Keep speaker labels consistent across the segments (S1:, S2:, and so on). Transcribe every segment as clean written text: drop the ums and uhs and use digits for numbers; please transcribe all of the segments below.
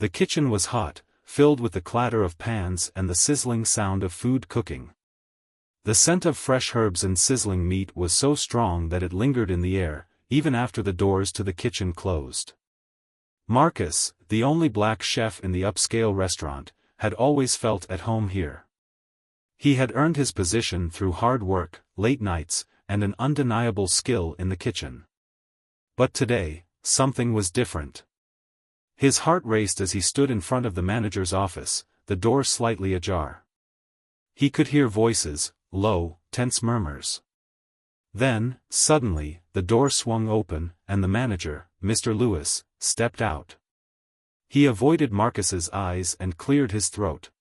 S1: The kitchen was hot, filled with the clatter of pans and the sizzling sound of food cooking. The scent of fresh herbs and sizzling meat was so strong that it lingered in the air, even after the doors to the kitchen closed. Marcus, the only black chef in the upscale restaurant, had always felt at home here. He had earned his position through hard work, late nights, and an undeniable skill in the kitchen. But today, something was different. His heart raced as he stood in front of the manager's office, the door slightly ajar. He could hear voices, low, tense murmurs. Then, suddenly, the door swung open, and the manager, Mr. Lewis, stepped out. He avoided Marcus's eyes and cleared his throat.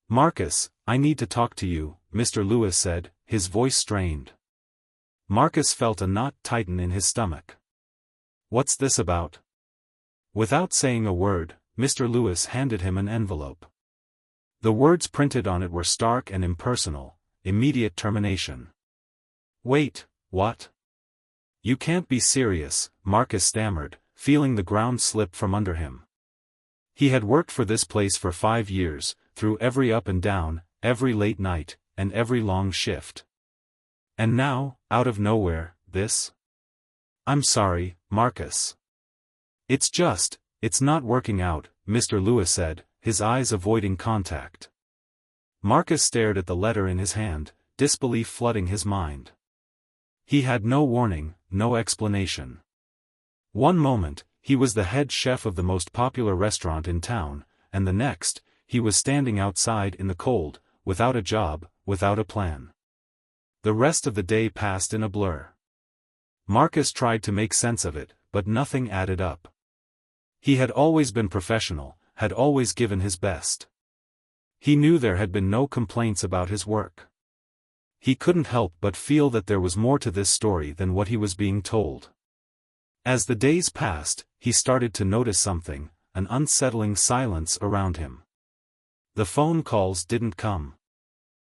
S1: "Marcus, I need to talk to you," Mr. Lewis said, his voice strained. Marcus felt a knot tighten in his stomach. "What's this about?" Without saying a word, Mr. Lewis handed him an envelope. The words printed on it were stark and impersonal: immediate termination. "Wait, what? You can't be serious," Marcus stammered, feeling the ground slip from under him. He had worked for this place for 5 years, through every up and down, every late night, and every long shift. And now, out of nowhere, this? "I'm sorry, Marcus. It's not working out," Mr. Lewis said, his eyes avoiding contact. Marcus stared at the letter in his hand, disbelief flooding his mind. He had no warning, no explanation. One moment, he was the head chef of the most popular restaurant in town, and the next, he was standing outside in the cold, without a job, without a plan. The rest of the day passed in a blur. Marcus tried to make sense of it, but nothing added up. He had always been professional, had always given his best. He knew there had been no complaints about his work. He couldn't help but feel that there was more to this story than what he was being told. As the days passed, he started to notice something, an unsettling silence around him. The phone calls didn't come.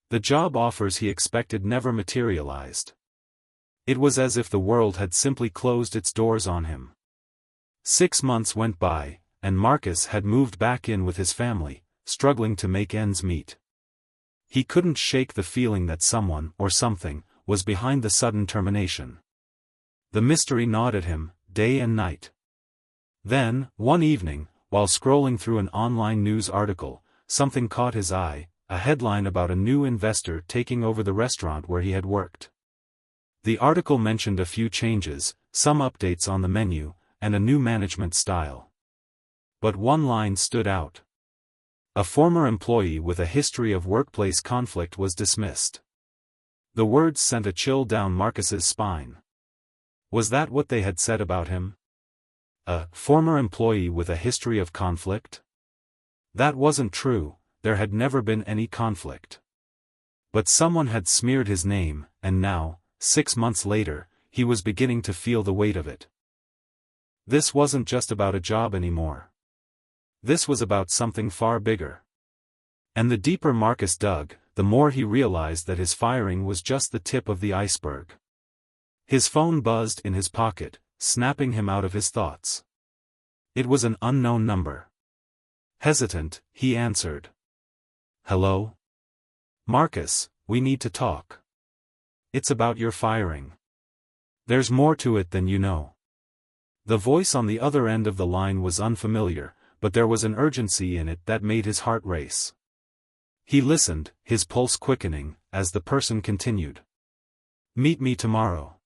S1: The job offers he expected never materialized. It was as if the world had simply closed its doors on him. 6 months went by, and Marcus had moved back in with his family, struggling to make ends meet. He couldn't shake the feeling that someone, or something, was behind the sudden termination. The mystery gnawed at him, day and night. Then, one evening, while scrolling through an online news article, something caught his eye, a headline about a new investor taking over the restaurant where he had worked. The article mentioned a few changes, some updates on the menu, and a new management style. But one line stood out. A former employee with a history of workplace conflict was dismissed. The words sent a chill down Marcus's spine. Was that what they had said about him? A former employee with a history of conflict? That wasn't true, there had never been any conflict. But someone had smeared his name, and now, 6 months later, he was beginning to feel the weight of it. This wasn't just about a job anymore. This was about something far bigger. And the deeper Marcus dug, the more he realized that his firing was just the tip of the iceberg. His phone buzzed in his pocket, snapping him out of his thoughts. It was an unknown number. Hesitant, he answered. "Hello? Marcus, we need to talk. It's about your firing. There's more to it than you know." The voice on the other end of the line was unfamiliar, but there was an urgency in it that made his heart race. He listened, his pulse quickening, as the person continued. "Meet me tomorrow.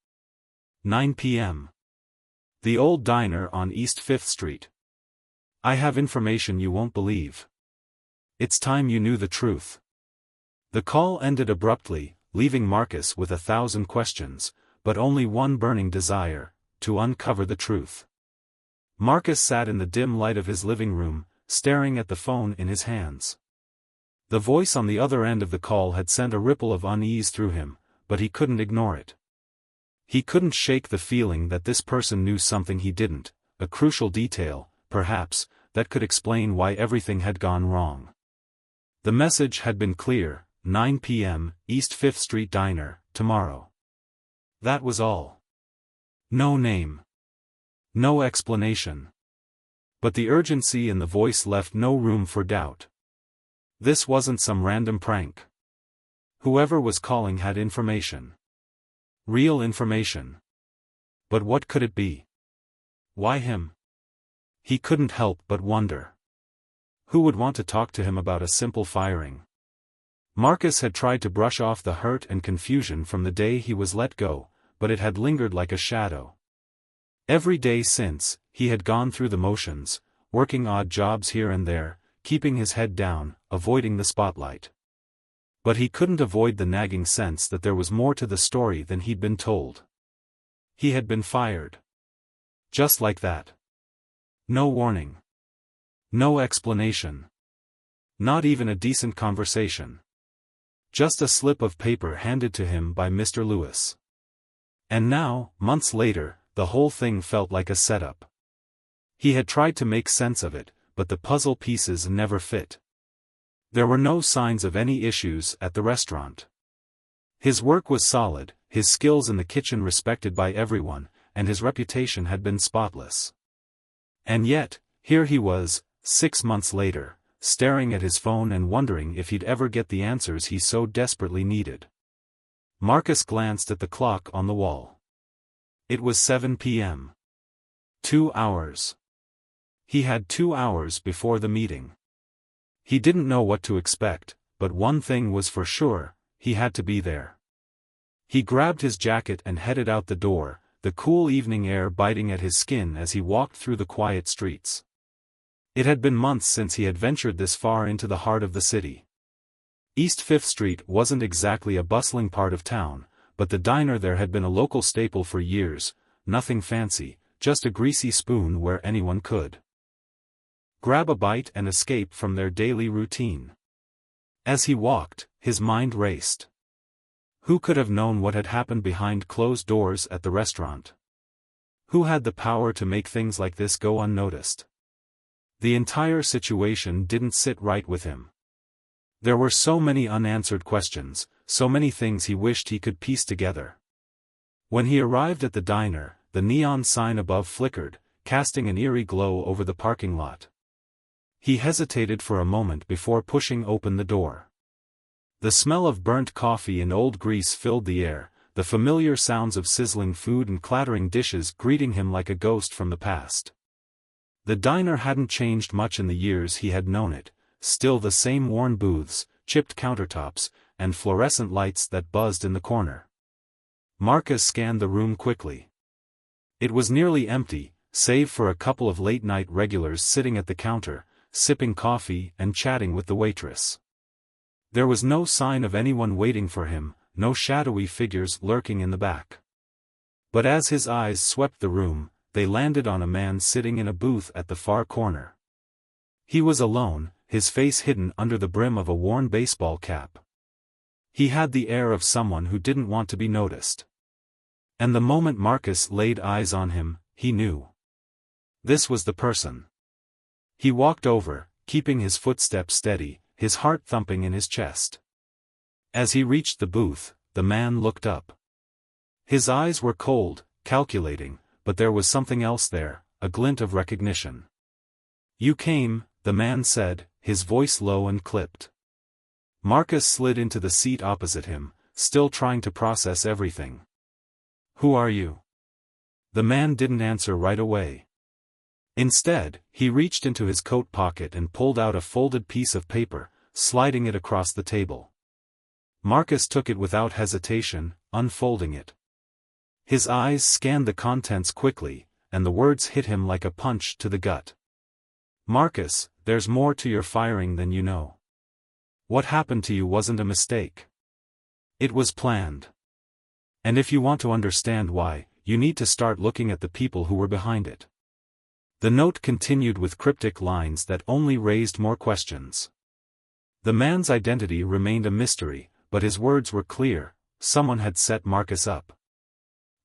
S1: 9 p.m. The old diner on East 5th Street. I have information you won't believe. It's time you knew the truth." The call ended abruptly, leaving Marcus with 1,000 questions, but only one burning desire: to uncover the truth. Marcus sat in the dim light of his living room, staring at the phone in his hands. The voice on the other end of the call had sent a ripple of unease through him, but he couldn't ignore it. He couldn't shake the feeling that this person knew something he didn't, a crucial detail, perhaps, that could explain why everything had gone wrong. The message had been clear: 9 p.m., East 5th Street Diner, tomorrow. That was all. No name. No explanation. But the urgency in the voice left no room for doubt. This wasn't some random prank. Whoever was calling had information. Real information. But what could it be? Why him? He couldn't help but wonder. Who would want to talk to him about a simple firing? Marcus had tried to brush off the hurt and confusion from the day he was let go, but it had lingered like a shadow. Every day since, he had gone through the motions, working odd jobs here and there, keeping his head down, avoiding the spotlight. But he couldn't avoid the nagging sense that there was more to the story than he'd been told. He had been fired. Just like that. No warning. No explanation. Not even a decent conversation. Just a slip of paper handed to him by Mr. Lewis. And now, months later, the whole thing felt like a setup. He had tried to make sense of it, but the puzzle pieces never fit. There were no signs of any issues at the restaurant. His work was solid, his skills in the kitchen respected by everyone, and his reputation had been spotless. And yet, here he was, 6 months later, staring at his phone and wondering if he'd ever get the answers he so desperately needed. Marcus glanced at the clock on the wall. It was 7 p.m. 2 hours. He had 2 hours before the meeting. He didn't know what to expect, but one thing was for sure, he had to be there. He grabbed his jacket and headed out the door, the cool evening air biting at his skin as he walked through the quiet streets. It had been months since he had ventured this far into the heart of the city. East 5th Street wasn't exactly a bustling part of town, but the diner there had been a local staple for years, nothing fancy, just a greasy spoon where anyone could grab a bite and escape from their daily routine. As he walked, his mind raced. Who could have known what had happened behind closed doors at the restaurant? Who had the power to make things like this go unnoticed? The entire situation didn't sit right with him. There were so many unanswered questions, so many things he wished he could piece together. When he arrived at the diner, the neon sign above flickered, casting an eerie glow over the parking lot. He hesitated for a moment before pushing open the door. The smell of burnt coffee and old grease filled the air, the familiar sounds of sizzling food and clattering dishes greeting him like a ghost from the past. The diner hadn't changed much in the years he had known it, still the same worn booths, chipped countertops, and fluorescent lights that buzzed in the corner. Marcus scanned the room quickly. It was nearly empty, save for a couple of late-night regulars sitting at the counter, sipping coffee and chatting with the waitress. There was no sign of anyone waiting for him, no shadowy figures lurking in the back. But as his eyes swept the room, they landed on a man sitting in a booth at the far corner. He was alone, his face hidden under the brim of a worn baseball cap. He had the air of someone who didn't want to be noticed. And the moment Marcus laid eyes on him, he knew. This was the person. He walked over, keeping his footsteps steady, his heart thumping in his chest. As he reached the booth, the man looked up. His eyes were cold, calculating, but there was something else there, a glint of recognition. "You came," the man said, his voice low and clipped. Marcus slid into the seat opposite him, still trying to process everything. "Who are you?" The man didn't answer right away. Instead, he reached into his coat pocket and pulled out a folded piece of paper, sliding it across the table. Marcus took it without hesitation, unfolding it. His eyes scanned the contents quickly, and the words hit him like a punch to the gut. "Marcus, there's more to your firing than you know. What happened to you wasn't a mistake. It was planned. And if you want to understand why, you need to start looking at the people who were behind it." The note continued with cryptic lines that only raised more questions. The man's identity remained a mystery, but his words were clear: someone had set Marcus up.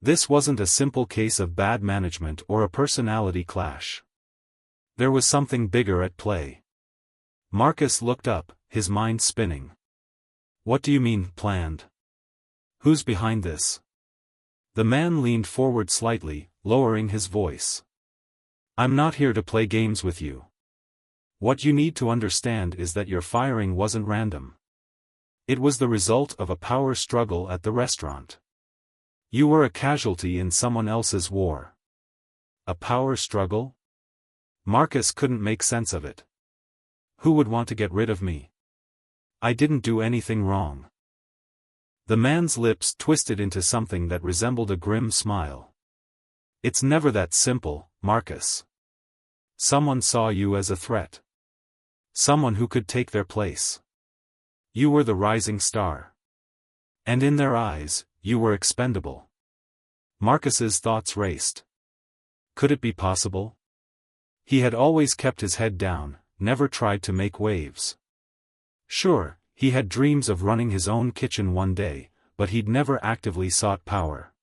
S1: This wasn't a simple case of bad management or a personality clash. There was something bigger at play. Marcus looked up, his mind spinning. "What do you mean, planned? Who's behind this?" The man leaned forward slightly, lowering his voice. I'm not here to play games with you. What you need to understand is that your firing wasn't random. It was the result of a power struggle at the restaurant. You were a casualty in someone else's war. A power struggle? Marcus couldn't make sense of it. Who would want to get rid of me? I didn't do anything wrong. The man's lips twisted into something that resembled a grim smile. It's never that simple, Marcus. Someone saw you as a threat. Someone who could take their place. You were the rising star. And in their eyes, you were expendable. Marcus's thoughts raced. Could it be possible? He had always kept his head down, never tried to make waves. Sure, he had dreams of running his own kitchen one day, but he'd never actively sought power.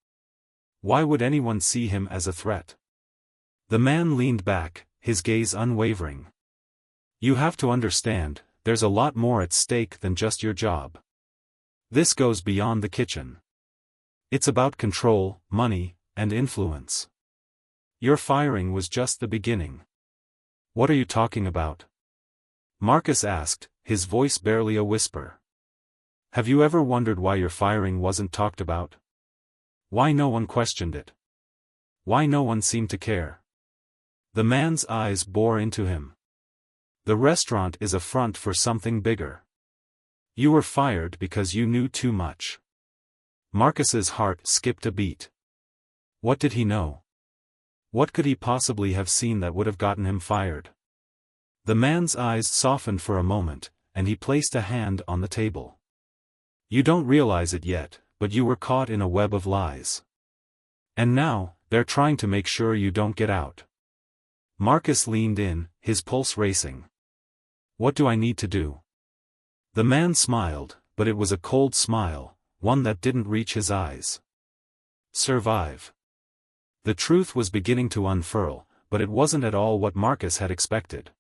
S1: Why would anyone see him as a threat? The man leaned back, his gaze unwavering. You have to understand, there's a lot more at stake than just your job. This goes beyond the kitchen. It's about control, money, and influence. Your firing was just the beginning. What are you talking about? Marcus asked, his voice barely a whisper. Have you ever wondered why your firing wasn't talked about? Why no one questioned it? Why no one seemed to care? The man's eyes bore into him. The restaurant is a front for something bigger. You were fired because you knew too much. Marcus's heart skipped a beat. What did he know? What could he possibly have seen that would have gotten him fired? The man's eyes softened for a moment, and he placed a hand on the table. You don't realize it yet, but you were caught in a web of lies. And now, they're trying to make sure you don't get out. Marcus leaned in, his pulse racing. What do I need to do? The man smiled, but it was a cold smile, one that didn't reach his eyes. Survive. The truth was beginning to unfurl, but it wasn't at all what Marcus had expected.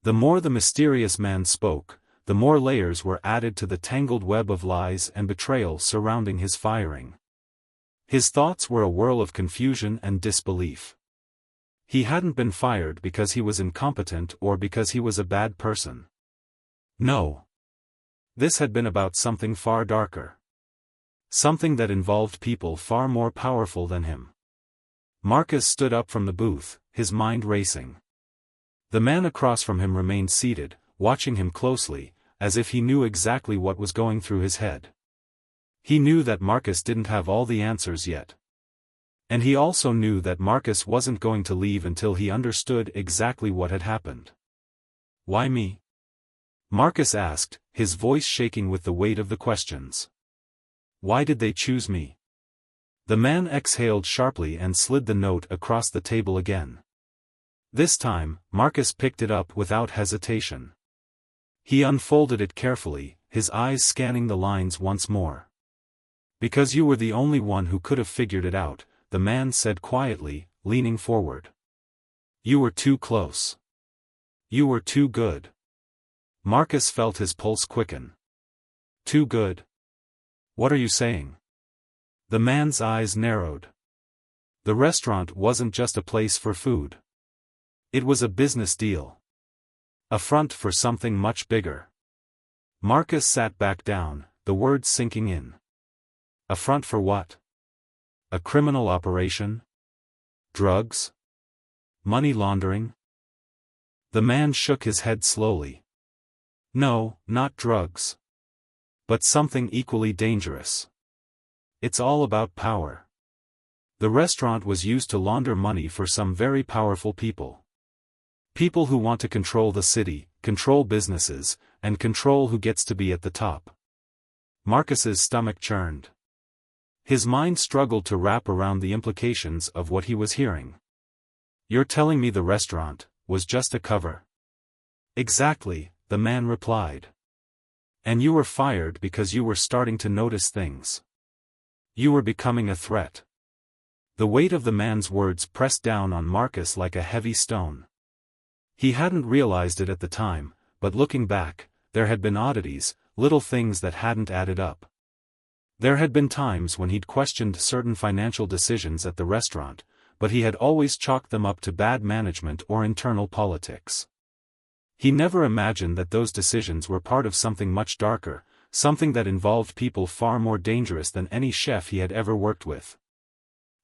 S1: The more the mysterious man spoke, the more layers were added to the tangled web of lies and betrayal surrounding his firing. His thoughts were a whirl of confusion and disbelief. He hadn't been fired because he was incompetent or because he was a bad person. No. This had been about something far darker. Something that involved people far more powerful than him. Marcus stood up from the booth, his mind racing. The man across from him remained seated, watching him closely, as if he knew exactly what was going through his head. He knew that Marcus didn't have all the answers yet. And he also knew that Marcus wasn't going to leave until he understood exactly what had happened. Why me? Marcus asked, his voice shaking with the weight of the questions. Why did they choose me? The man exhaled sharply and slid the note across the table again. This time, Marcus picked it up without hesitation. He unfolded it carefully, his eyes scanning the lines once more. Because you were the only one who could have figured it out, the man said quietly, leaning forward. You were too close. You were too good. Marcus felt his pulse quicken. Too good? What are you saying? The man's eyes narrowed. The restaurant wasn't just a place for food. It was a business deal. A front for something much bigger. Marcus sat back down, the words sinking in. A front for what? A criminal operation? Drugs? Money laundering? The man shook his head slowly. No, not drugs. But something equally dangerous. It's all about power. The restaurant was used to launder money for some very powerful people. People who want to control the city, control businesses, and control who gets to be at the top. Marcus's stomach churned. His mind struggled to wrap around the implications of what he was hearing. You're telling me the restaurant was just a cover? Exactly, the man replied. And you were fired because you were starting to notice things. You were becoming a threat. The weight of the man's words pressed down on Marcus like a heavy stone. He hadn't realized it at the time, but looking back, there had been oddities, little things that hadn't added up. There had been times when he'd questioned certain financial decisions at the restaurant, but he had always chalked them up to bad management or internal politics. He never imagined that those decisions were part of something much darker, something that involved people far more dangerous than any chef he had ever worked with.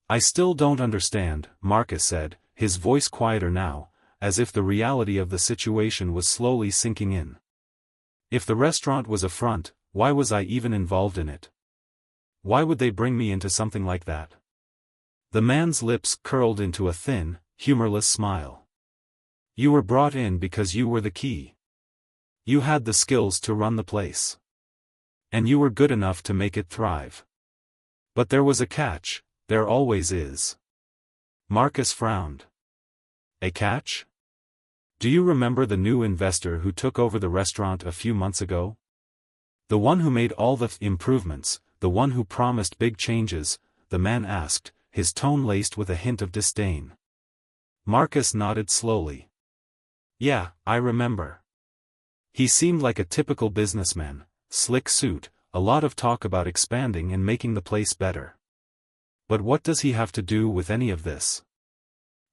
S1: "I still don't understand," Marcus said, his voice quieter now, as if the reality of the situation was slowly sinking in. "If the restaurant was a front, why was I even involved in it? Why would they bring me into something like that?" The man's lips curled into a thin, humorless smile. "You were brought in because you were the key. You had the skills to run the place. And you were good enough to make it thrive. But there was a catch, there always is." Marcus frowned. "A catch? Do you remember the new investor who took over the restaurant a few months ago? The one who made all the improvements, the one who promised big changes?" the man asked, his tone laced with a hint of disdain. Marcus nodded slowly. "Yeah, I remember. He seemed like a typical businessman, slick suit, a lot of talk about expanding and making the place better. But what does he have to do with any of this?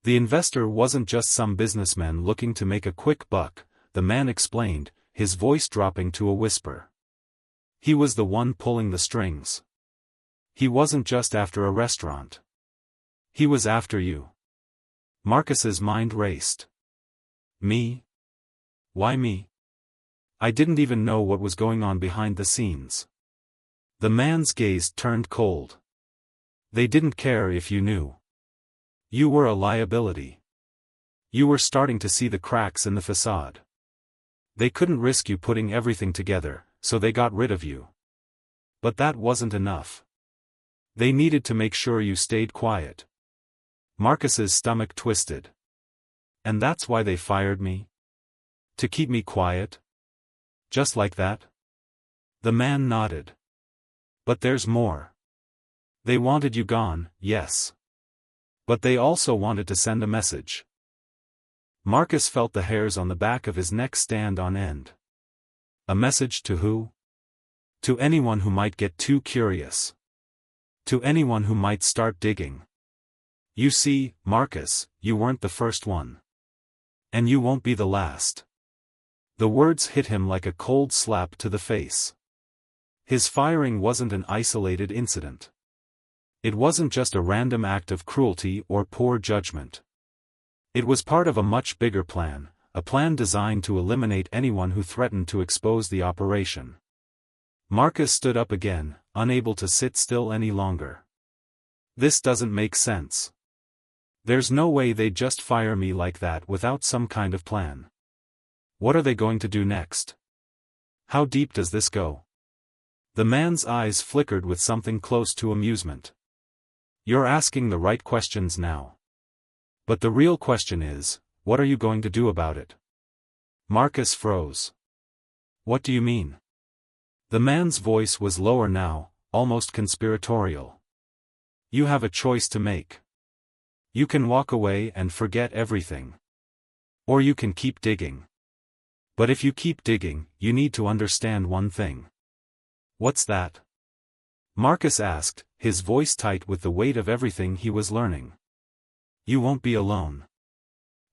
S1: The investor wasn't just some businessman looking to make a quick buck," the man explained, his voice dropping to a whisper. "He was the one pulling the strings. He wasn't just after a restaurant. He was after you." Marcus's mind raced. "Me? Why me? I didn't even know what was going on behind the scenes." The man's gaze turned cold. "They didn't care if you knew. You were a liability. You were starting to see the cracks in the facade. They couldn't risk you putting everything together, so they got rid of you. But that wasn't enough. They needed to make sure you stayed quiet." Marcus's stomach twisted. "And that's why they fired me? To keep me quiet? Just like that?" The man nodded. "But there's more. They wanted you gone, yes. But they also wanted to send a message." Marcus felt the hairs on the back of his neck stand on end. A message to who? To anyone who might get too curious. To anyone who might start digging. "You see, Marcus, you weren't the first one. And you won't be the last." The words hit him like a cold slap to the face. His firing wasn't an isolated incident. It wasn't just a random act of cruelty or poor judgment. It was part of a much bigger plan, a plan designed to eliminate anyone who threatened to expose the operation. Marcus stood up again, unable to sit still any longer. "This doesn't make sense. There's no way they'd just fire me like that without some kind of plan. What are they going to do next? How deep does this go?" The man's eyes flickered with something close to amusement. "You're asking the right questions now. But the real question is, what are you going to do about it?" Marcus froze. "What do you mean?" The man's voice was lower now, almost conspiratorial. "You have a choice to make. You can walk away and forget everything. Or you can keep digging. But if you keep digging, you need to understand one thing." "What's that?" Marcus asked, his voice tight with the weight of everything he was learning. "You won't be alone.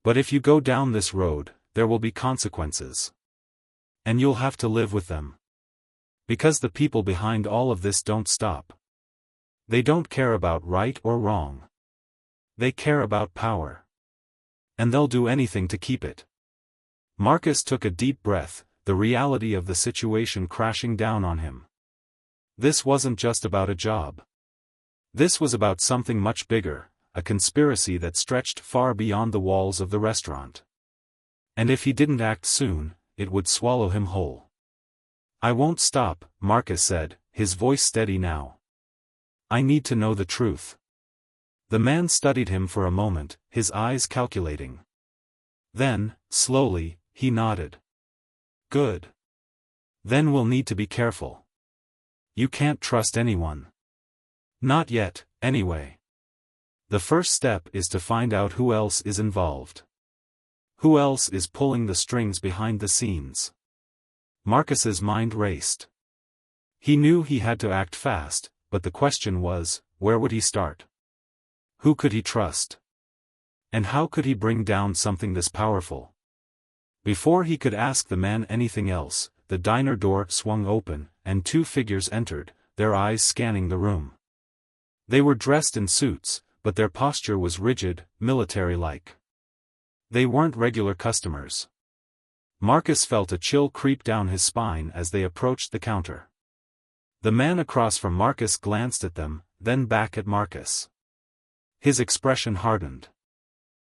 S1: But if you go down this road, there will be consequences. And you'll have to live with them. Because the people behind all of this don't stop. They don't care about right or wrong. They care about power. And they'll do anything to keep it." Marcus took a deep breath, the reality of the situation crashing down on him. This wasn't just about a job. This was about something much bigger, a conspiracy that stretched far beyond the walls of the restaurant. And if he didn't act soon, it would swallow him whole. "I won't stop," Marcus said, his voice steady now. "I need to know the truth." The man studied him for a moment, his eyes calculating. Then, slowly, he nodded. "Good. Then we'll need to be careful. You can't trust anyone. Not yet, anyway. The first step is to find out who else is involved. Who else is pulling the strings behind the scenes." Marcus's mind raced. He knew he had to act fast, but the question was, where would he start? Who could he trust? And how could he bring down something this powerful? Before he could ask the man anything else, the diner door swung open, and two figures entered, their eyes scanning the room. They were dressed in suits, but their posture was rigid, military-like. They weren't regular customers. Marcus felt a chill creep down his spine as they approached the counter. The man across from Marcus glanced at them, then back at Marcus. His expression hardened.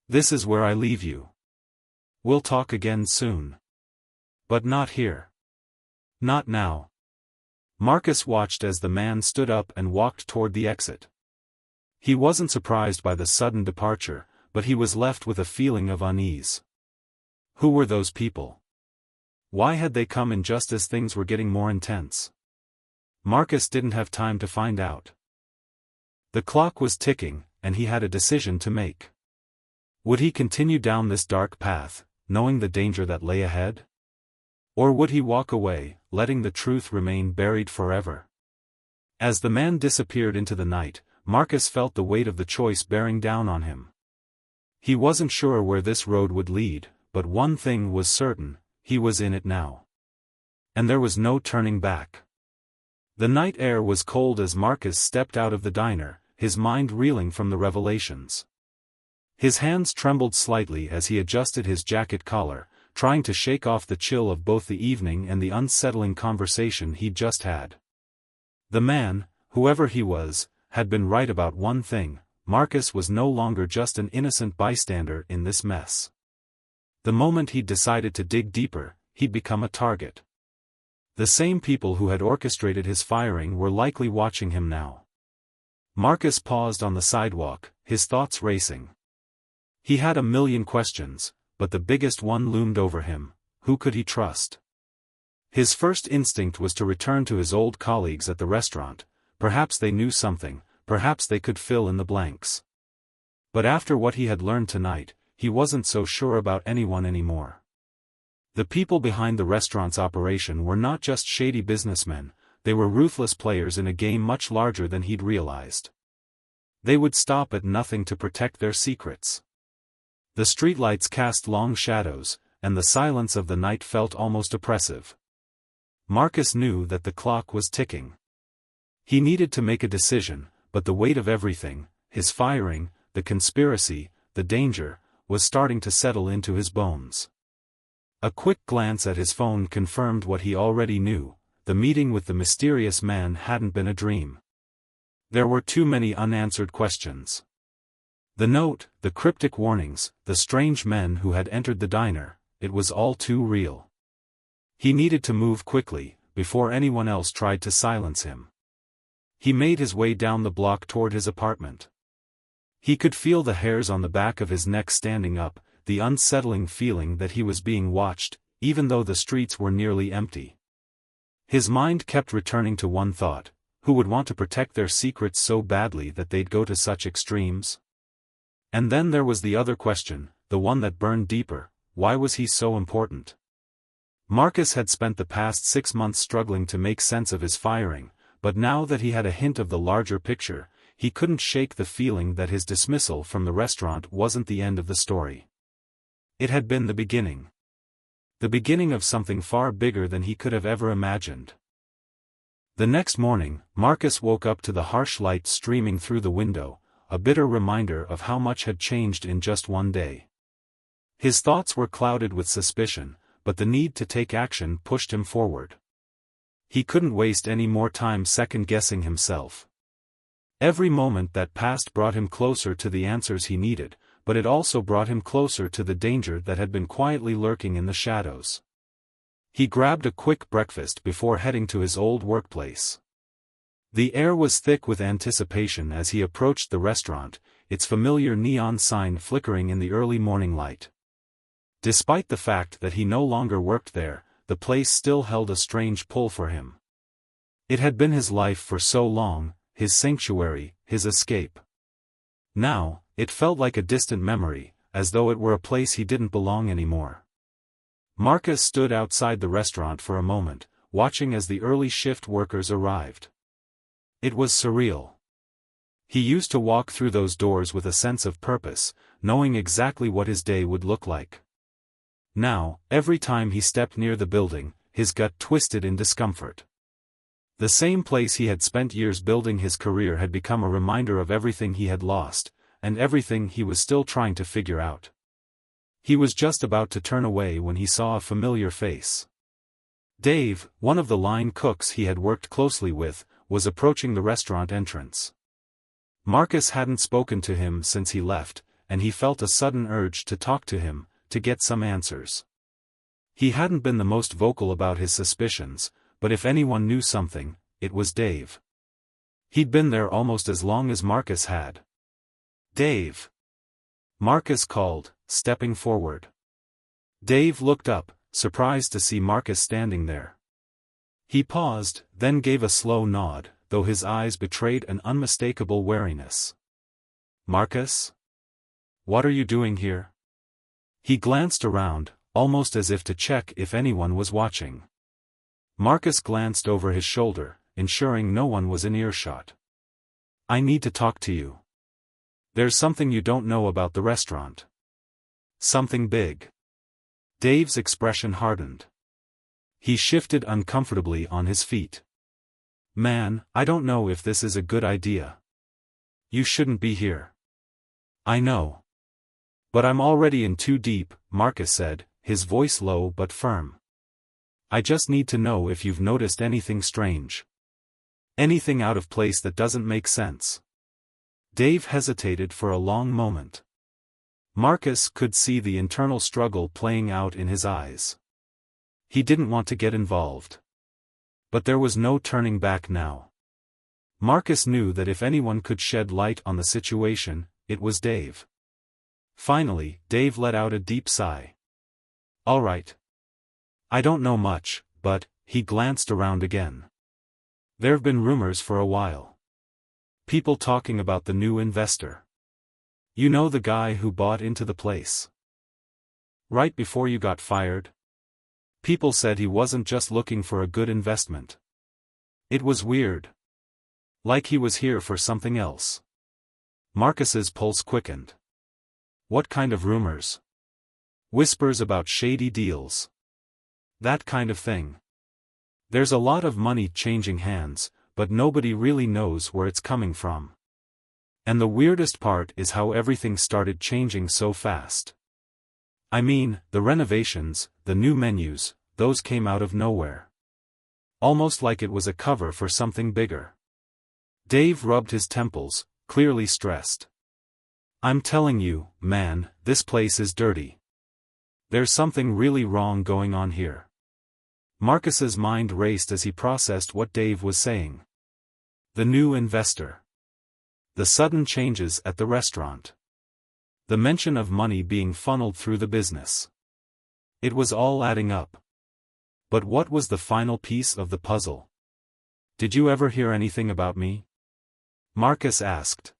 S1: "This is where I leave you. We'll talk again soon. But not here. Not now." Marcus watched as the man stood up and walked toward the exit. He wasn't surprised by the sudden departure, but he was left with a feeling of unease. Who were those people? Why had they come in just as things were getting more intense? Marcus didn't have time to find out. The clock was ticking, and he had a decision to make. Would he continue down this dark path, knowing the danger that lay ahead? Or would he walk away, letting the truth remain buried forever? As the man disappeared into the night, Marcus felt the weight of the choice bearing down on him. He wasn't sure where this road would lead, but one thing was certain, he was in it now. And there was no turning back. The night air was cold as Marcus stepped out of the diner, his mind reeling from the revelations. His hands trembled slightly as he adjusted his jacket collar, trying to shake off the chill of both the evening and the unsettling conversation he'd just had. The man, whoever he was, had been right about one thing: Marcus was no longer just an innocent bystander in this mess. The moment he'd decided to dig deeper, he'd become a target. The same people who had orchestrated his firing were likely watching him now. Marcus paused on the sidewalk, his thoughts racing. He had a million questions, but the biggest one loomed over him: who could he trust? His first instinct was to return to his old colleagues at the restaurant. Perhaps they knew something, perhaps they could fill in the blanks. But after what he had learned tonight, he wasn't so sure about anyone anymore. The people behind the restaurant's operation were not just shady businessmen, they were ruthless players in a game much larger than he'd realized. They would stop at nothing to protect their secrets. The streetlights cast long shadows, and the silence of the night felt almost oppressive. Marcus knew that the clock was ticking. He needed to make a decision, but the weight of everything, his firing, the conspiracy, the danger, was starting to settle into his bones. A quick glance at his phone confirmed what he already knew: the meeting with the mysterious man hadn't been a dream. There were too many unanswered questions. The note, the cryptic warnings, the strange men who had entered the diner, it was all too real. He needed to move quickly, before anyone else tried to silence him. He made his way down the block toward his apartment. He could feel the hairs on the back of his neck standing up, the unsettling feeling that he was being watched, even though the streets were nearly empty. His mind kept returning to one thought: who would want to protect their secrets so badly that they'd go to such extremes? And then there was the other question, the one that burned deeper: why was he so important? Marcus had spent the past 6 months struggling to make sense of his firing, but now that he had a hint of the larger picture, he couldn't shake the feeling that his dismissal from the restaurant wasn't the end of the story. It had been the beginning. The beginning of something far bigger than he could have ever imagined. The next morning, Marcus woke up to the harsh light streaming through the window, a bitter reminder of how much had changed in just one day. His thoughts were clouded with suspicion, but the need to take action pushed him forward. He couldn't waste any more time second-guessing himself. Every moment that passed brought him closer to the answers he needed, but it also brought him closer to the danger that had been quietly lurking in the shadows. He grabbed a quick breakfast before heading to his old workplace. The air was thick with anticipation as he approached the restaurant, its familiar neon sign flickering in the early morning light. Despite the fact that he no longer worked there, the place still held a strange pull for him. It had been his life for so long, his sanctuary, his escape. Now, it felt like a distant memory, as though it were a place he didn't belong anymore. Marcus stood outside the restaurant for a moment, watching as the early shift workers arrived. It was surreal. He used to walk through those doors with a sense of purpose, knowing exactly what his day would look like. Now, every time he stepped near the building, his gut twisted in discomfort. The same place he had spent years building his career had become a reminder of everything he had lost, and everything he was still trying to figure out. He was just about to turn away when he saw a familiar face. Dave, one of the line cooks he had worked closely with, was approaching the restaurant entrance. Marcus hadn't spoken to him since he left, and he felt a sudden urge to talk to him, to get some answers. He hadn't been the most vocal about his suspicions, but if anyone knew something, it was Dave. He'd been there almost as long as Marcus had. "Dave!" Marcus called, stepping forward. Dave looked up, surprised to see Marcus standing there. He paused, then gave a slow nod, though his eyes betrayed an unmistakable wariness. "Marcus? What are you doing here?" He glanced around, almost as if to check if anyone was watching. Marcus glanced over his shoulder, ensuring no one was in earshot. "I need to talk to you. There's something you don't know about the restaurant. Something big." Dave's expression hardened. He shifted uncomfortably on his feet. "Man, I don't know if this is a good idea. You shouldn't be here." "I know. But I'm already in too deep," Marcus said, his voice low but firm. "I just need to know if you've noticed anything strange. Anything out of place that doesn't make sense." Dave hesitated for a long moment. Marcus could see the internal struggle playing out in his eyes. He didn't want to get involved. But there was no turning back now. Marcus knew that if anyone could shed light on the situation, it was Dave. Finally, Dave let out a deep sigh. "All right. I don't know much, but," he glanced around again. "There've been rumors for a while. People talking about the new investor. You know, the guy who bought into the place right before you got fired? People said he wasn't just looking for a good investment. It was weird. Like he was here for something else." Marcus's pulse quickened. "What kind of rumors?" "Whispers about shady deals. That kind of thing. There's a lot of money changing hands, but nobody really knows where it's coming from. And the weirdest part is how everything started changing so fast. I mean, the renovations, the new menus, those came out of nowhere. Almost like it was a cover for something bigger." Dave rubbed his temples, clearly stressed. "I'm telling you, man, this place is dirty. There's something really wrong going on here." Marcus's mind raced as he processed what Dave was saying. The new investor. The sudden changes at the restaurant. The mention of money being funneled through the business. It was all adding up. But what was the final piece of the puzzle? "Did you ever hear anything about me?" Marcus asked.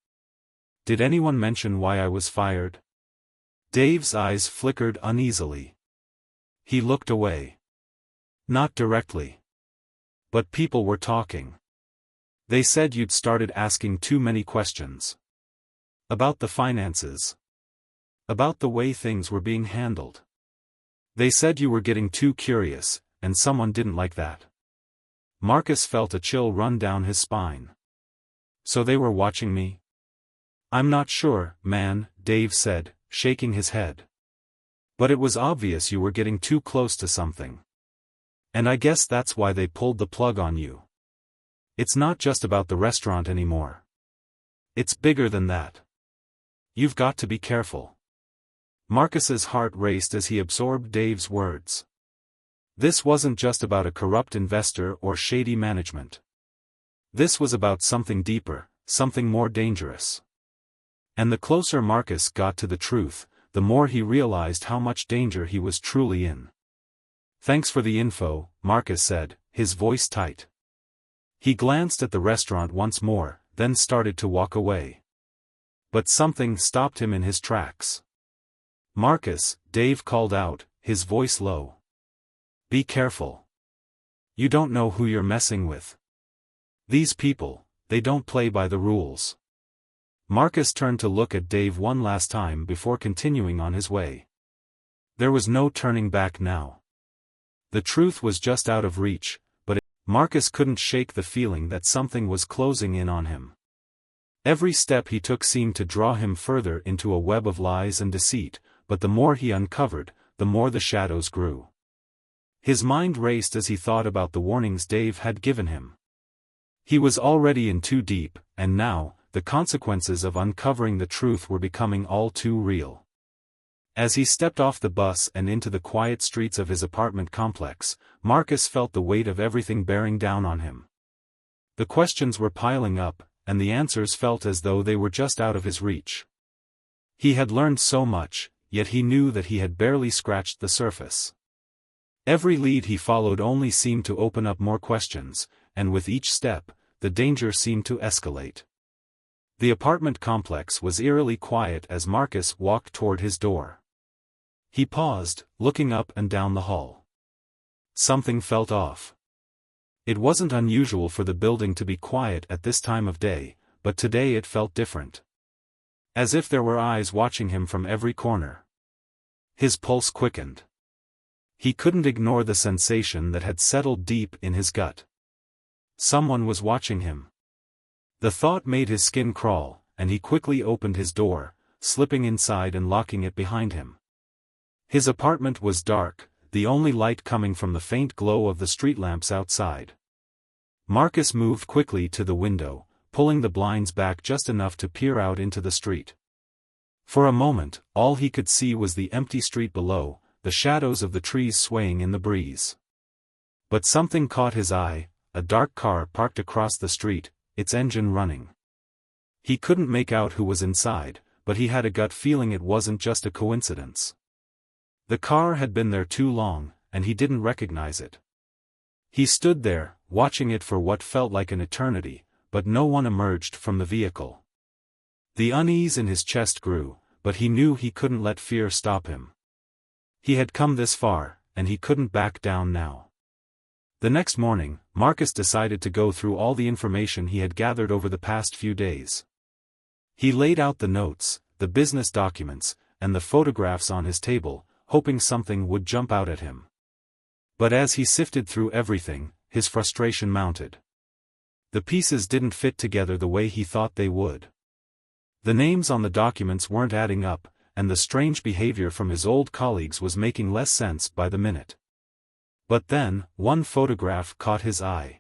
S1: "Did anyone mention why I was fired?" Dave's eyes flickered uneasily. He looked away. "Not directly. But people were talking. They said you'd started asking too many questions. About the finances. About the way things were being handled. They said you were getting too curious, and someone didn't like that." Marcus felt a chill run down his spine. "So they were watching me?" "I'm not sure, man," Dave said, shaking his head. "But it was obvious you were getting too close to something. And I guess that's why they pulled the plug on you. It's not just about the restaurant anymore. It's bigger than that. You've got to be careful." Marcus's heart raced as he absorbed Dave's words. This wasn't just about a corrupt investor or shady management. This was about something deeper, something more dangerous. And the closer Marcus got to the truth, the more he realized how much danger he was truly in. "Thanks for the info," Marcus said, his voice tight. He glanced at the restaurant once more, then started to walk away. But something stopped him in his tracks. "Marcus," Dave called out, his voice low. "Be careful. You don't know who you're messing with. These people, they don't play by the rules." Marcus turned to look at Dave one last time before continuing on his way. There was no turning back now. The truth was just out of reach, but Marcus couldn't shake the feeling that something was closing in on him. Every step he took seemed to draw him further into a web of lies and deceit, but the more he uncovered, the more the shadows grew. His mind raced as he thought about the warnings Dave had given him. He was already in too deep, and now, the consequences of uncovering the truth were becoming all too real. As he stepped off the bus and into the quiet streets of his apartment complex, Marcus felt the weight of everything bearing down on him. The questions were piling up, and the answers felt as though they were just out of his reach. He had learned so much, yet he knew that he had barely scratched the surface. Every lead he followed only seemed to open up more questions, and with each step, the danger seemed to escalate. The apartment complex was eerily quiet as Marcus walked toward his door. He paused, looking up and down the hall. Something felt off. It wasn't unusual for the building to be quiet at this time of day, but today it felt different. As if there were eyes watching him from every corner. His pulse quickened. He couldn't ignore the sensation that had settled deep in his gut. Someone was watching him. The thought made his skin crawl, and he quickly opened his door, slipping inside and locking it behind him. His apartment was dark, the only light coming from the faint glow of the street lamps outside. Marcus moved quickly to the window, pulling the blinds back just enough to peer out into the street. For a moment, all he could see was the empty street below, the shadows of the trees swaying in the breeze. But something caught his eye, a dark car parked across the street, its engine running. He couldn't make out who was inside, but he had a gut feeling it wasn't just a coincidence. The car had been there too long, and he didn't recognize it. He stood there, watching it for what felt like an eternity, but no one emerged from the vehicle. The unease in his chest grew, but he knew he couldn't let fear stop him. He had come this far, and he couldn't back down now. The next morning, Marcus decided to go through all the information he had gathered over the past few days. He laid out the notes, the business documents, and the photographs on his table, hoping something would jump out at him. But as he sifted through everything, his frustration mounted. The pieces didn't fit together the way he thought they would. The names on the documents weren't adding up, and the strange behavior from his old colleagues was making less sense by the minute. But then, one photograph caught his eye.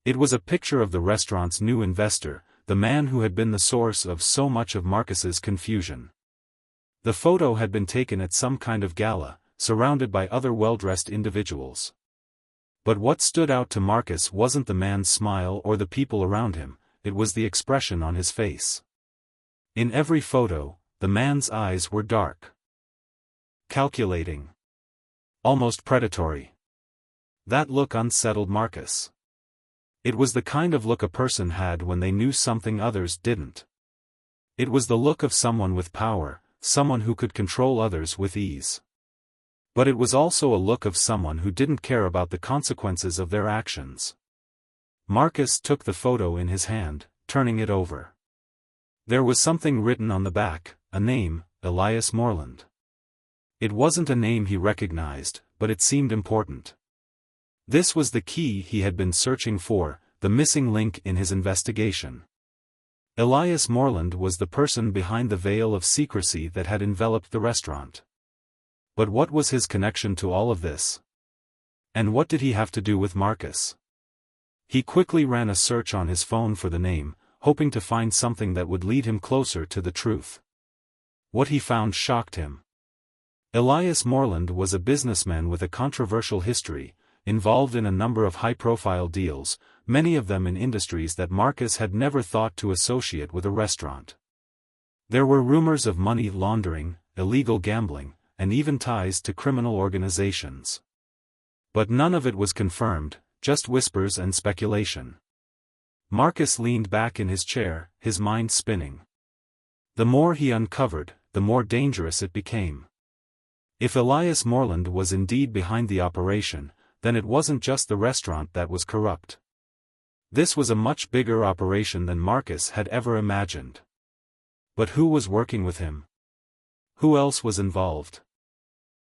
S1: It was a picture of the restaurant's new investor, the man who had been the source of so much of Marcus's confusion. The photo had been taken at some kind of gala, surrounded by other well-dressed individuals. But what stood out to Marcus wasn't the man's smile or the people around him, it was the expression on his face. In every photo, the man's eyes were dark. Calculating. Almost predatory. That look unsettled Marcus. It was the kind of look a person had when they knew something others didn't. It was the look of someone with power, someone who could control others with ease. But it was also a look of someone who didn't care about the consequences of their actions. Marcus took the photo in his hand, turning it over. There was something written on the back, a name, Elias Moreland. It wasn't a name he recognized, but it seemed important. This was the key he had been searching for, the missing link in his investigation. Elias Moreland was the person behind the veil of secrecy that had enveloped the restaurant. But what was his connection to all of this? And what did he have to do with Marcus? He quickly ran a search on his phone for the name, hoping to find something that would lead him closer to the truth. What he found shocked him. Elias Moreland was a businessman with a controversial history, involved in a number of high-profile deals, many of them in industries that Marcus had never thought to associate with a restaurant. There were rumors of money laundering, illegal gambling, and even ties to criminal organizations. But none of it was confirmed, just whispers and speculation. Marcus leaned back in his chair, his mind spinning. The more he uncovered, the more dangerous it became. If Elias Moreland was indeed behind the operation, then it wasn't just the restaurant that was corrupt. This was a much bigger operation than Marcus had ever imagined. But who was working with him? Who else was involved?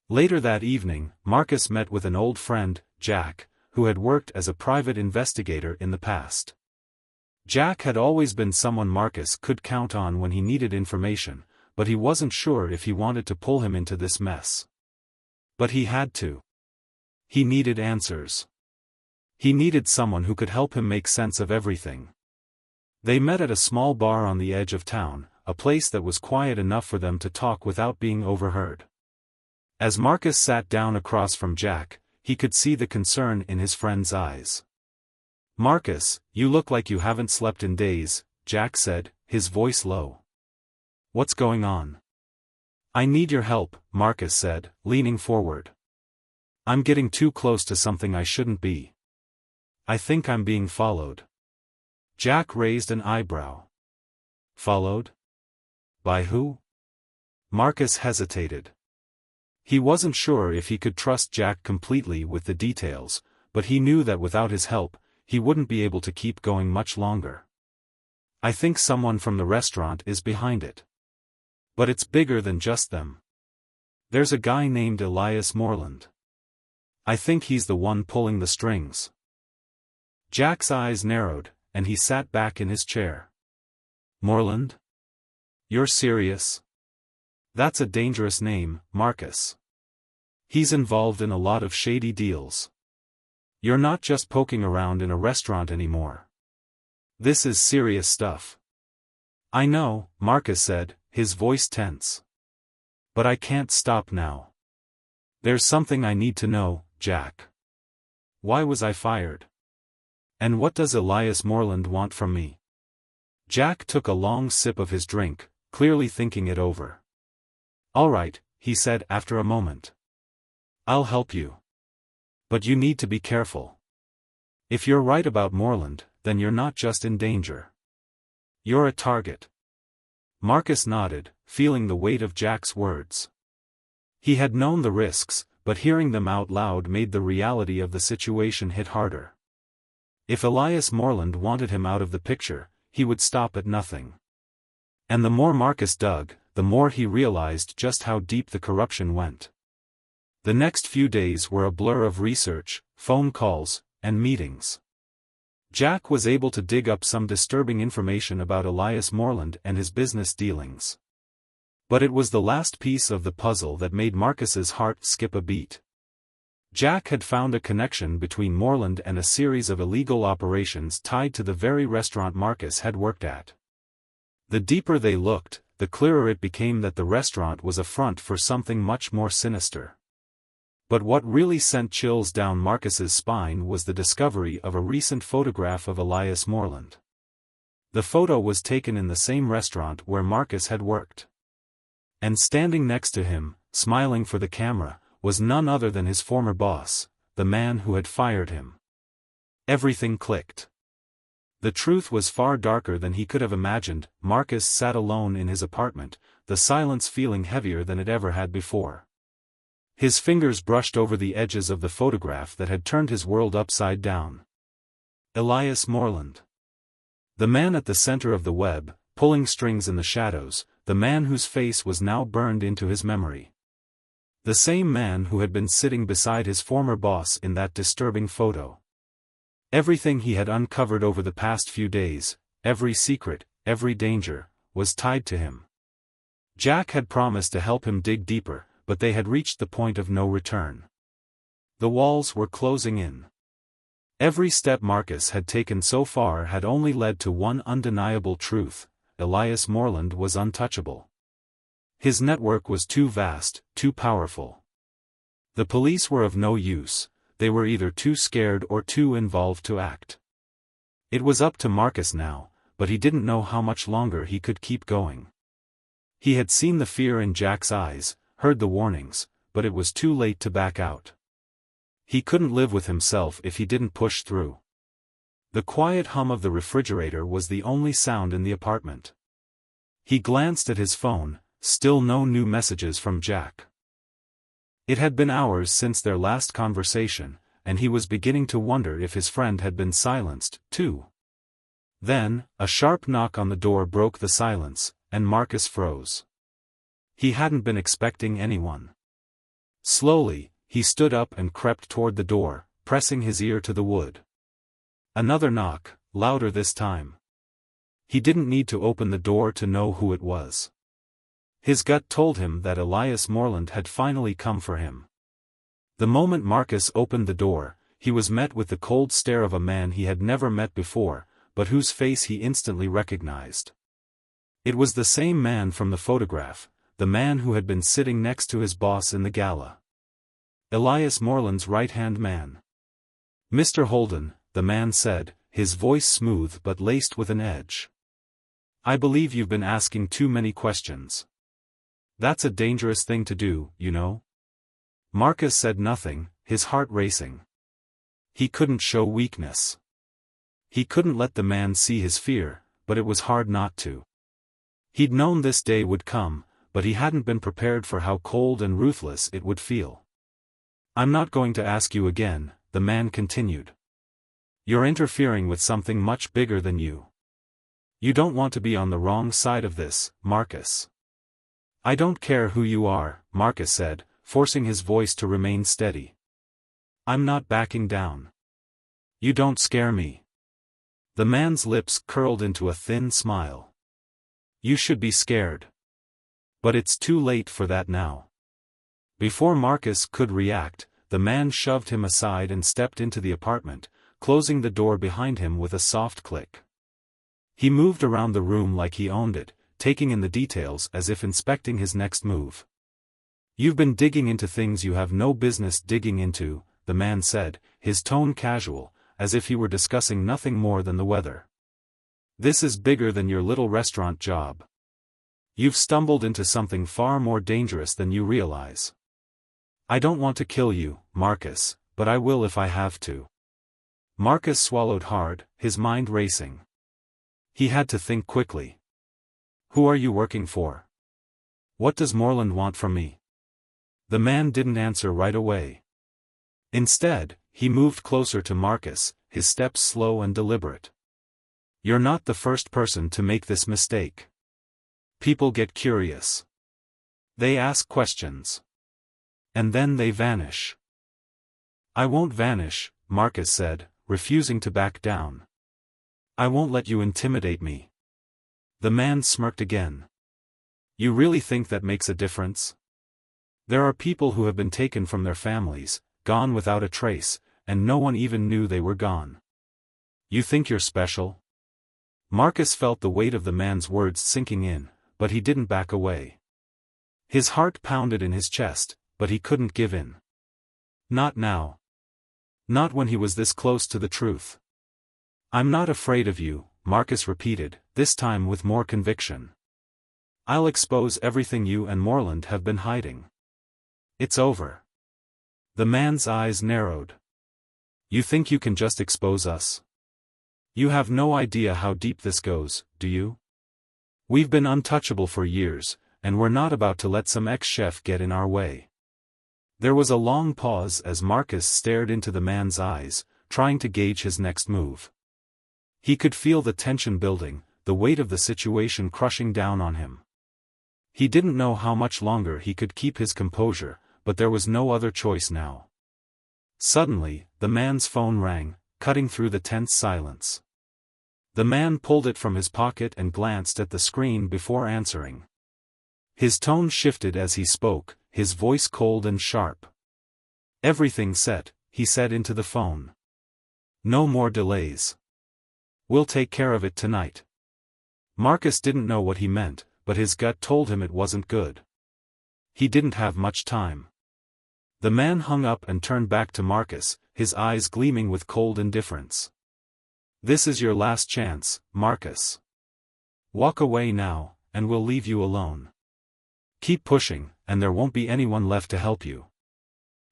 S1: Later that evening, Marcus met with an old friend, Jack, who had worked as a private investigator in the past. Jack had always been someone Marcus could count on when he needed information, but he wasn't sure if he wanted to pull him into this mess. But he had to. He needed answers. He needed someone who could help him make sense of everything. They met at a small bar on the edge of town, a place that was quiet enough for them to talk without being overheard. As Marcus sat down across from Jack, he could see the concern in his friend's eyes. "Marcus, you look like you haven't slept in days," Jack said, his voice low. "What's going on?" "I need your help," Marcus said, leaning forward. "I'm getting too close to something I shouldn't be. I think I'm being followed." Jack raised an eyebrow. "Followed? By who?" Marcus hesitated. He wasn't sure if he could trust Jack completely with the details, but he knew that without his help, he wouldn't be able to keep going much longer. "I think someone from the restaurant is behind it. But it's bigger than just them. There's a guy named Elias Moreland. I think he's the one pulling the strings." Jack's eyes narrowed, and he sat back in his chair. "Moreland? You're serious? That's a dangerous name, Marcus. He's involved in a lot of shady deals. You're not just poking around in a restaurant anymore. This is serious stuff." "I know," Marcus said, his voice tense. "But I can't stop now. There's something I need to know, Jack. Why was I fired? And what does Elias Moreland want from me?" Jack took a long sip of his drink, clearly thinking it over. "All right," he said after a moment. "I'll help you. But you need to be careful. If you're right about Moreland, then you're not just in danger. You're a target." Marcus nodded, feeling the weight of Jack's words. He had known the risks, but hearing them out loud made the reality of the situation hit harder. If Elias Moreland wanted him out of the picture, he would stop at nothing. And the more Marcus dug, the more he realized just how deep the corruption went. The next few days were a blur of research, phone calls, and meetings. Jack was able to dig up some disturbing information about Elias Moreland and his business dealings. But it was the last piece of the puzzle that made Marcus's heart skip a beat. Jack had found a connection between Moreland and a series of illegal operations tied to the very restaurant Marcus had worked at. The deeper they looked, the clearer it became that the restaurant was a front for something much more sinister. But what really sent chills down Marcus's spine was the discovery of a recent photograph of Elias Moreland. The photo was taken in the same restaurant where Marcus had worked. And standing next to him, smiling for the camera, was none other than his former boss, the man who had fired him. Everything clicked. The truth was far darker than he could have imagined. Marcus sat alone in his apartment, the silence feeling heavier than it ever had before. His fingers brushed over the edges of the photograph that had turned his world upside down. Elias Moreland. The man at the center of the web, pulling strings in the shadows, the man whose face was now burned into his memory. The same man who had been sitting beside his former boss in that disturbing photo. Everything he had uncovered over the past few days, every secret, every danger, was tied to him. Jack had promised to help him dig deeper, but they had reached the point of no return. The walls were closing in. Every step Marcus had taken so far had only led to one undeniable truth: Elias Moreland was untouchable. His network was too vast, too powerful. The police were of no use, they were either too scared or too involved to act. It was up to Marcus now, but he didn't know how much longer he could keep going. He had seen the fear in Jack's eyes, heard the warnings, but it was too late to back out. He couldn't live with himself if he didn't push through. The quiet hum of the refrigerator was the only sound in the apartment. He glanced at his phone. Still no new messages from Jack. It had been hours since their last conversation, and he was beginning to wonder if his friend had been silenced, too. Then, a sharp knock on the door broke the silence, and Marcus froze. He hadn't been expecting anyone. Slowly, he stood up and crept toward the door, pressing his ear to the wood. Another knock, louder this time. He didn't need to open the door to know who it was. His gut told him that Elias Morland had finally come for him. The moment Marcus opened the door, he was met with the cold stare of a man he had never met before, but whose face he instantly recognized. It was the same man from the photograph, the man who had been sitting next to his boss in the gala. Elias Morland's right-hand man. "Mr. Holden," the man said, his voice smooth but laced with an edge. "I believe you've been asking too many questions. That's a dangerous thing to do, you know." Marcus said nothing, his heart racing. He couldn't show weakness. He couldn't let the man see his fear, but it was hard not to. He'd known this day would come, but he hadn't been prepared for how cold and ruthless it would feel. "I'm not going to ask you again," the man continued. "You're interfering with something much bigger than you. You don't want to be on the wrong side of this, Marcus." "I don't care who you are," Marcus said, forcing his voice to remain steady. "I'm not backing down. You don't scare me." The man's lips curled into a thin smile. "You should be scared. But it's too late for that now." Before Marcus could react, the man shoved him aside and stepped into the apartment, closing the door behind him with a soft click. He moved around the room like he owned it, taking in the details as if inspecting his next move. "You've been digging into things you have no business digging into," the man said, his tone casual, as if he were discussing nothing more than the weather. "This is bigger than your little restaurant job. You've stumbled into something far more dangerous than you realize. I don't want to kill you, Marcus, but I will if I have to." Marcus swallowed hard, his mind racing. He had to think quickly. "Who are you working for? What does Morland want from me?" The man didn't answer right away. Instead, he moved closer to Marcus, his steps slow and deliberate. "You're not the first person to make this mistake. People get curious. They ask questions. And then they vanish." "I won't vanish," Marcus said, refusing to back down. "I won't let you intimidate me." The man smirked again. "You really think that makes a difference? There are people who have been taken from their families, gone without a trace, and no one even knew they were gone. You think you're special?" Marcus felt the weight of the man's words sinking in, but he didn't back away. His heart pounded in his chest, but he couldn't give in. Not now. Not when he was this close to the truth. "I'm not afraid of you," Marcus repeated, this time with more conviction. "I'll expose everything you and Morland have been hiding. It's over." The man's eyes narrowed. "You think you can just expose us? You have no idea how deep this goes, do you? We've been untouchable for years, and we're not about to let some ex-chef get in our way." There was a long pause as Marcus stared into the man's eyes, trying to gauge his next move. He could feel the tension building, the weight of the situation crushing down on him. He didn't know how much longer he could keep his composure, but there was no other choice now. Suddenly, the man's phone rang, cutting through the tense silence. The man pulled it from his pocket and glanced at the screen before answering. His tone shifted as he spoke, his voice cold and sharp. "Everything set," he said into the phone. "No more delays. We'll take care of it tonight." Marcus didn't know what he meant, but his gut told him it wasn't good. He didn't have much time. The man hung up and turned back to Marcus, his eyes gleaming with cold indifference. "This is your last chance, Marcus. Walk away now, and we'll leave you alone. Keep pushing, and there won't be anyone left to help you."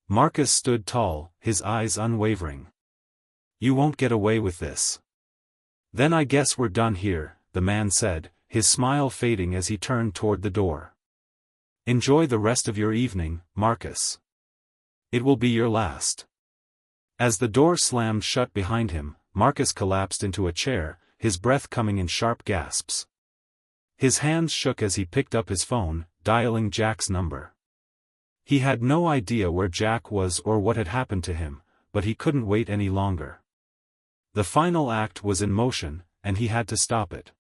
S1: Marcus stood tall, his eyes unwavering. "You won't get away with this." "Then I guess we're done here," the man said, his smile fading as he turned toward the door. "Enjoy the rest of your evening, Marcus. It will be your last." As the door slammed shut behind him, Marcus collapsed into a chair, his breath coming in sharp gasps. His hands shook as he picked up his phone, dialing Jack's number. He had no idea where Jack was or what had happened to him, but he couldn't wait any longer. The final act was in motion, and he had to stop it.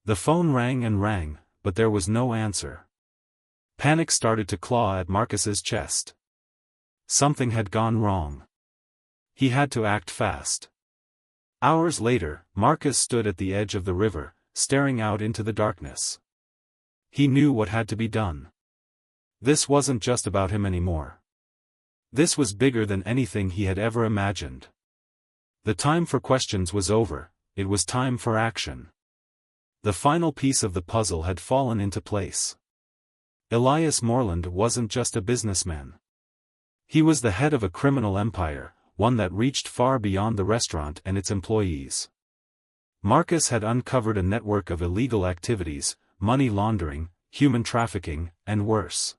S1: The phone rang and rang, but there was no answer. Panic started to claw at Marcus's chest. Something had gone wrong. He had to act fast. Hours later, Marcus stood at the edge of the river, staring out into the darkness. He knew what had to be done. This wasn't just about him anymore. This was bigger than anything he had ever imagined. The time for questions was over, it was time for action. The final piece of the puzzle had fallen into place. Elias Morland wasn't just a businessman. He was the head of a criminal empire, one that reached far beyond the restaurant and its employees. Marcus had uncovered a network of illegal activities, money laundering, human trafficking, and worse.